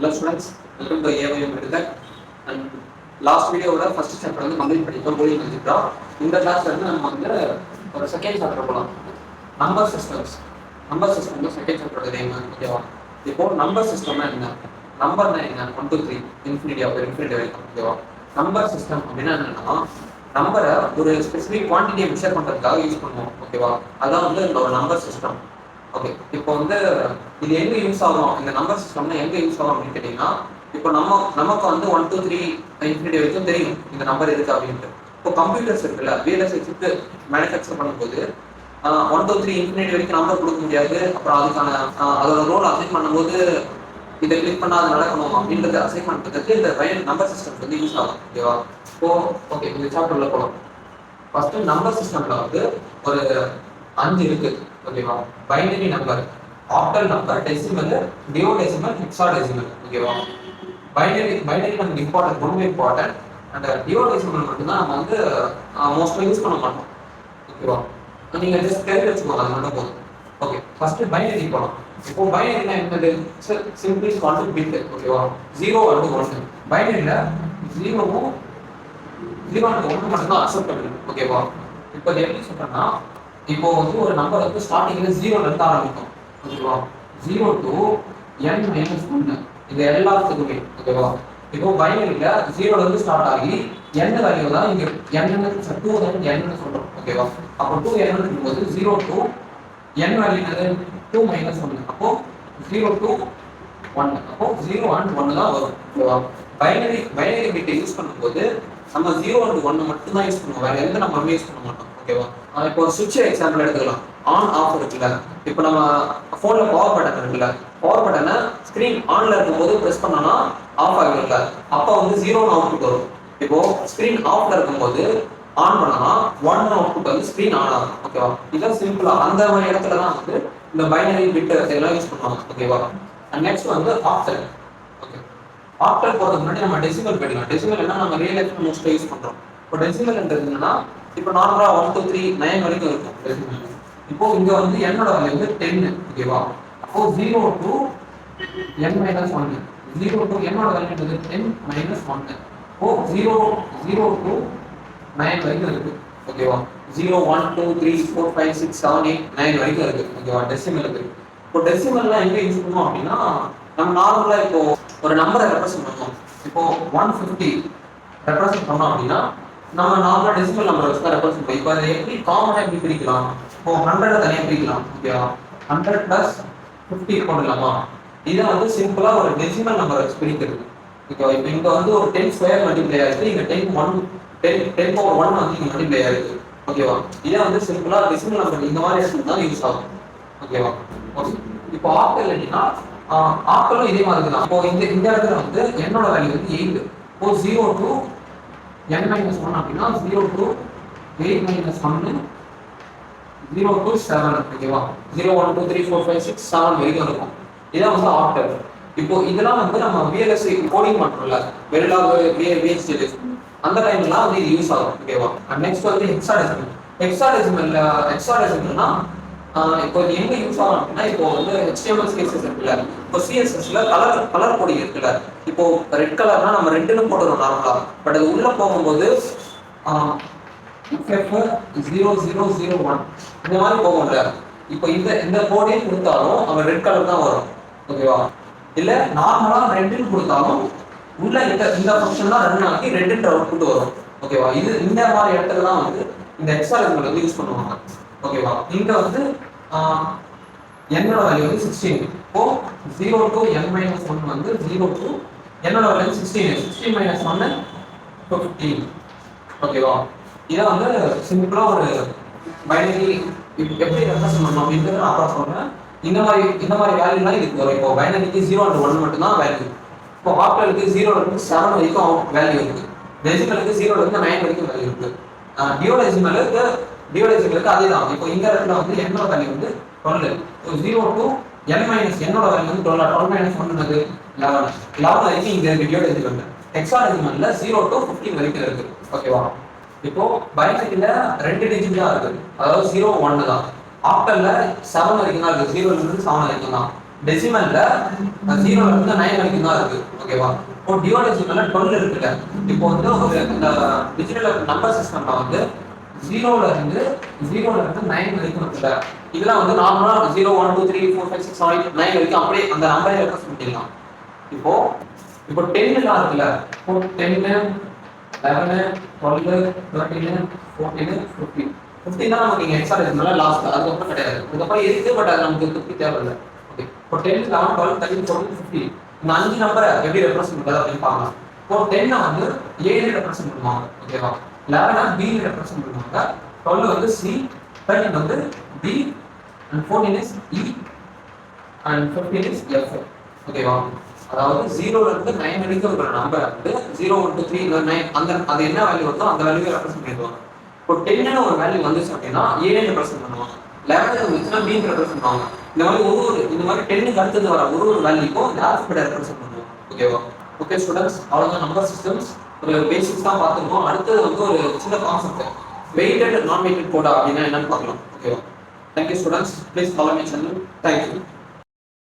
Hello students, welcome to AIM Medical. And last video first chapter வந்து complete பண்ணிட்டோம் polling எழுதிட்டோம். இந்த கிளாஸ்ல இருந்து நம்ம வந்து ஒரு செகண்ட் சாப்டர் போலாம். Number systems. நம்பர் சிஸ்டம்ல செகண்ட் சாப்டர் நேம் ஓகேவா? இப்போ நம்பர் சிஸ்டம்னா என்ன? நம்பர்னா என்ன? 1 2 3 இன்ஃபினிட்டி வரைக்கும் ஓகேவா? நம்பர் சிஸ்டம் அப்படின்னா என்னன்னா நம்பரை ஒரு ஸ்பெசிஃபிக் குவான்டிட்டியை மெஷர் பண்றதுக்காக யூஸ் பண்ணுவோம் ஓகேவா? அதான் வந்து இந்த ஒரு நம்பர் சிஸ்டம். ஓகே, இப்போ வந்து இது எங்க யூஸ் ஆகும், இந்த நம்பர் சிஸ்டம்னா எங்க யூஸ் ஆகும் அப்படின்னு கேட்டீங்கன்னா, இப்போ நமக்கு வந்து 1 2 3 இன்ஃபினிட்டி வரைக்கும் தெரியும் இந்த நம்பர் இருக்கு அப்படின்ட்டு. இப்போ கம்ப்யூட்டர்ஸ் இருக்குல்ல, VLSI சிப் மேனுஃபேக்சர் பண்ணும்போது 1 2 3 இன்ஃபினிட்டி வரைக்கும் நம்பர் கொடுக்க முடியாது. அப்புறம் அதுக்கான அதோட ரோல் அசைன் பண்ணும்போது இதை கிளிக் பண்ணா அது நடக்கணும் அப்படின்றத அசைன் பண்ணுறதுக்கு இந்த நம்பர் சிஸ்டம் வந்து யூஸ் ஆகும் ஓகேவா? இப்போ ஓகே, இந்த சாப்டர்ல போகலாம். ஃபர்ஸ்ட் நம்பர் சிஸ்டம்ல வந்து ஒரு 5 இருக்கு ஓகேவா? Binary number, octal number, decimal, duodecimal, hexadecimal ஓகேவா? பைனரி நமக்கு இம்பார்ட்டன்ட், ரொம்ப இம்பார்ட்டன்ட். அந்த டியோடெசிமல் மட்டும் தான் நம்ம வந்து மோஸ்ட்லி யூஸ் பண்ண மாட்டோம் ஓகேவா? நீங்க ஜஸ்ட் தெரிஞ்சு வச்சுக்கோங்க, அது மட்டும் போதும். ஓகே, ஃபர்ஸ்ட் பைனரி போகலாம். இப்போ பைனரினா என்னது? சிம்பிளி கால்ட் பிட் ஓகேவா? 0 and 1. பைனரியில 0 and 1 மட்டும் தான் அக்செப்டபிள் ஓகேவா? இப்போ எப்படி சொல்றேன்னா, இப்போ வந்து ஒரு நம்பர் வந்து ஸ்டார்டிங்ல 0ல இருந்து ஆரம்பிக்கும் ஓகேவா? 0 to n - 1 இது எல்லாத்துக்குமே ஓகேவா? இப்போ பைனரியில 0ல இருந்து ஸ்டார்ட் ஆகி n வேல்யூ தான் இங்க n 2 தான் n ன்னு சொல்றோம் ஓகேவா? அப்போ 2n இருக்கும்போது 0 to n வேல்யூ என்னது? 2 - 1. அப்போ 0 to 1. அப்போ 0 and 1 தான் வரும் ஓகேவா? பைனரி பிட் யூஸ் பண்ணும்போது நம்ம 0 and 1 மட்டும் தான் யூஸ் பண்ணுவோம், வேற எந்த நம்பருமே யூஸ் பண்ண மாட்டோம் ஓகேவா? இப்போ ஒரு சுவிட்ச் எக்ஸாம்பிள் எடுத்துக்கலாம். ஆன் ஆஃப் இருக்குல்ல, இப்போ நம்ம போன்ல பவர் பட்டன் இருக்குல்ல, பவர் பட்டனை ஸ்கிரீன் ஆன்ல இருக்கும்போது பிரஸ் பண்ணோம்னா ஆஃப் ஆகிடும்ல, அப்போ வந்து 0 அவுட்புட் வரும். இப்போ ஸ்கிரீன் ஆஃப்ல இருக்கும்போது ஆன் பண்ணோம்னா 1 அவுட்புட் வந்து ஸ்கிரீன் ஆன் ஆகும் ஓகேவா? இதான் சிம்பிளா அந்த மாதிரி இடத்துல தான் வந்து இந்த பைனரி பிட் எல்லாம் யூஸ் பண்ணுவாங்க ஓகேவா? அண்ட் நெக்ஸ்ட் வந்து ஆக்டல். ஓகே, ஆக்டல் போறதுக்கு முன்னாடி நம்ம டெசிமல் படிக்கலாம். டெசிமல் என்ன நம்ம ரியல் லைஃப்ல மோஸ்ட்லி யூஸ் பண்றோம். இப்போ டெசிமல்ன்றது என்னன்னா, இப்போ நார்மலா 1 2 3 9 வரைக்கும் இருக்கும் டெசிமல். இப்போ இங்க வந்து என்னோட வேல்யூ வந்து 10 ஓகேவா? அப்போ 0 to n - 1. 0 to என்னோட வேல்யூ வந்து 10 - 1. அப்போ 0 to 9 வரைக்கும் இருக்கு ஓகேவா? 0 1 2 3 4 5 6 7 8 9 வரைக்கும் இருக்கு ஓகேவா? டெசிமல் இருக்கு. இப்போ டெசிமல்லாம் எங்க யூஸ் பண்ணுவோம் அப்படின்னா, நம்ம நார்மலா இப்போ ஒரு நம்பரை ரெப்ரசென்ட் பண்ணுவோம். இப்போ 150 ரெப்ரசென்ட் பண்ணோம் அப்படின்னா நம்ம நார்மலா டெசிமல் நம்பர் வச்சு தான் ரெப்ரசென்ட் பண்ணுவோம். இப்போ அதை எப்படி காமனா எப்படி பிரிக்கலாம்? இப்போ 100 தனியாக பிரிக்கலாம் ஓகேவா? 100 + 50 போடலாமா? இதை வந்து சிம்பிளா ஒரு டெசிமல் நம்பர் வச்சு பிரிக்கிறது ஓகேவா? இப்போ இங்க வந்து ஒரு 10 ஸ்கொயர் மல்டிப்ளை ஆயிருக்கு, இங்க 10 power 1 வந்து இங்க மல்டிப்ளை ஆயிருக்கு ஓகேவா? இதை வந்து சிம்பிளா டெசிமல் நம்பர் இந்த மாதிரி இடத்துல தான் யூஸ் ஆகும் ஓகேவா? ஓகே, இப்போ ஆக்டல் எப்படின்னா ஆக்டலும் இதே மாதிரி தான். இப்போ இந்த இடத்துல வந்து என்னோட வேல்யூ வந்து 8. இப்போ 0 to n - 1 அப்படின்னா 0 to 8 - 1 0 to 7 ஓகேவா? 0 1 2 3 4 5 6 7 வரைக்கும் இருக்கும். இதான் வந்து ஆக்டல். இப்போ இதெல்லாம் வந்து நம்ம VLSI கோடிங் பண்றோம்ல, வெரிலாக் VHDL அந்த டைம்லாம் வந்து இது யூஸ் ஆகும் ஓகேவா? அண்ட் நெக்ஸ்ட் வந்து ஹெக்ஸாடெசிமல். ஹெக்ஸாடெசிமல்னா இப்போ இது எங்க யூஸ் ஆகும் அப்படின்னா, இப்போ வந்து HTML CSS இருக்குல்ல, இப்போ CSSல கலர் கோடிங் இருக்குல்ல, இப்போ ரெட் கலர்னா நம்ம ரெட்னு போடுறோம் நார்மலா, பட் அது உள்ள போகும்போது FF0001 இந்த மாதிரி போகும்ல. இப்போ இந்த கோடே கொடுத்தாலும் அவன் ரெட் கலர் தான் வரும் ஓகேவா? இல்ல நார்மலா ரெட்னு கொடுத்தாலும் உள்ள இந்த ஃபங்க்ஷன் தான் ரன் ஆகி ரெட்ன்ற அவுட்புட் வரும் ஓகேவா? இது இந்த மாதிரி இடத்துல தான் வந்து இந்த ஹெக்ஸாடெசிமல் வந்து யூஸ் பண்ணுவாங்க ஓகேவா? இங்க வந்து என்னோட வேல்யூ வந்து 16. இப்போ 0 to n - 1 வந்து 0 to என்னோட வேல்யூ 16. 16 - 1 15 ஓகேவா? இதை வந்து சிம்பிளா ஒரு பைனரி எப்படி ரெப்ரசென்ட் பண்ணணும் அப்படின்றது நான் அப்புறம் சொல்றேன். இந்த மாதிரி வேல்யூலாம் இதுக்கு வரும். இப்போ பைனரிக்கு 0 and 1 மட்டும் தான் வேல்யூ. இப்போ ஆக்டலுக்கு 0 ல இருந்து 7 வரைக்கும் வேல்யூ இருக்கு. டெசிமலுக்கு 0 ல இருந்து 9 வரைக்கும் வேல்யூ இருக்கு. டியோடெசிமலுக்கு அதே தான். இப்போ இந்த இடத்துல வந்து என்னோட வேல்யூ வந்து 12. ஸோ 0 to n - என்னோட வேல்யூ வந்து 12. 12 - 1 என்னது 11. 11 வரைக்கும் இங்க இருக்கு டியோடெசிமல். ஹெக்ஸாடெசிமல்ல 0 to 15 வரைக்கும் இருக்கு ஓகேவா? இப்போ பைனரியில 2 டிஜிட் தான் இருக்கு, அதாவது 0 1 தான். ஆக்டல்ல 7 வரைக்கும் தான் இருக்கு, 0 ல இருந்து 7 வரைக்கும் தான். டெசிமல்ல 0ல இருந்து 9 வரைக்கும் தான் இருக்கு. ஓகேவா? இப்போ டியூவல் டெசிமல்ல 12 இருக்குல்ல. இப்போ வந்து ஒரு இந்த டிஜிட்டல் நம்பர் சிஸ்டம்ல வந்து 0ல இருந்து 9 வரைக்கும் இருக்குல்ல. இதெல்லாம் வந்து நார்மலா 0 1 2 3 4 5 6 7 8 9 வரைக்கும் அப்படியே அந்த நம்பரை ரெப்ரசன்ட் பண்ணிடலாம். இப்போ 10 எல்லாம் இருக்குல்ல. இப்போ 10 11 12 13 14 15 15 தான் நமக்கு இங்க எக்ஸ்ட்ரா இருக்குனால லாஸ்ட் அதுக்கப்புறம் கிடையாது. அதுக்கப்புறம் இருக்கு பட் அது நமக்கு திருப்பி தேவையில்லை. ஓகே இப்போ 10 11 12 13 14 15 இந்த 5 நம்பரை எப்படி ரெப்ரசன்ட் பண்றது அப்படின்னு பார்க்கலாம். இப்போ 10 வந்து A ல ரெப்ரசன்ட் பண்ணுவாங்க. ஓகேவா? 11 B ல ரெப்ரசன்ட் பண்ணுவாங்க. 12 வந்து C, 13 வந்து D and 14 is E and 15 is F. ஓகேவா? அதாவது 0ல இருந்து 9 வரைக்கும் இருக்கிற நம்பர் வந்து 0 1 2 3 9 அந்த அது என்ன வேல்யூ வருதோ அந்த வேல்யூவை ரெப்ரசன்ட் பண்ணிடுவாங்க. இப்போ 10 ஒரு வேல்யூ வந்துச்சு அப்படின்னா A ல ரெப்ரசன்ட் பண்ணுவாங்க. 11 வந்துச்சுன்னா B ல ரெப்ரசன்ட் பண்ணுவாங்க. இந்த மாதிரி இந்த மாதிரி 10க்கு அடுத்தது வர ஒரு வேல்யூக்கும் இந்த ஆல்பபெட் ரெப்ரசன்ட் பண்ணுவாங்க. ஓகேவா? ஓகே ஸ்டூடண்ட்ஸ், அவ்வளவுதான் நம்பர் சிஸ்டம்ஸ் ஒரு பேசிக்ஸ் தான் பார்த்துருக்கோம். அடுத்தது வந்து ஒரு சின்ன கான்செப்ட் வெயிட்டட் நான் வெயிட்டட் கோடா அப்படின்னா என்னன்னு பார்க்கலாம். ஓகேவா? Thank you students, please follow my channel. Thank you.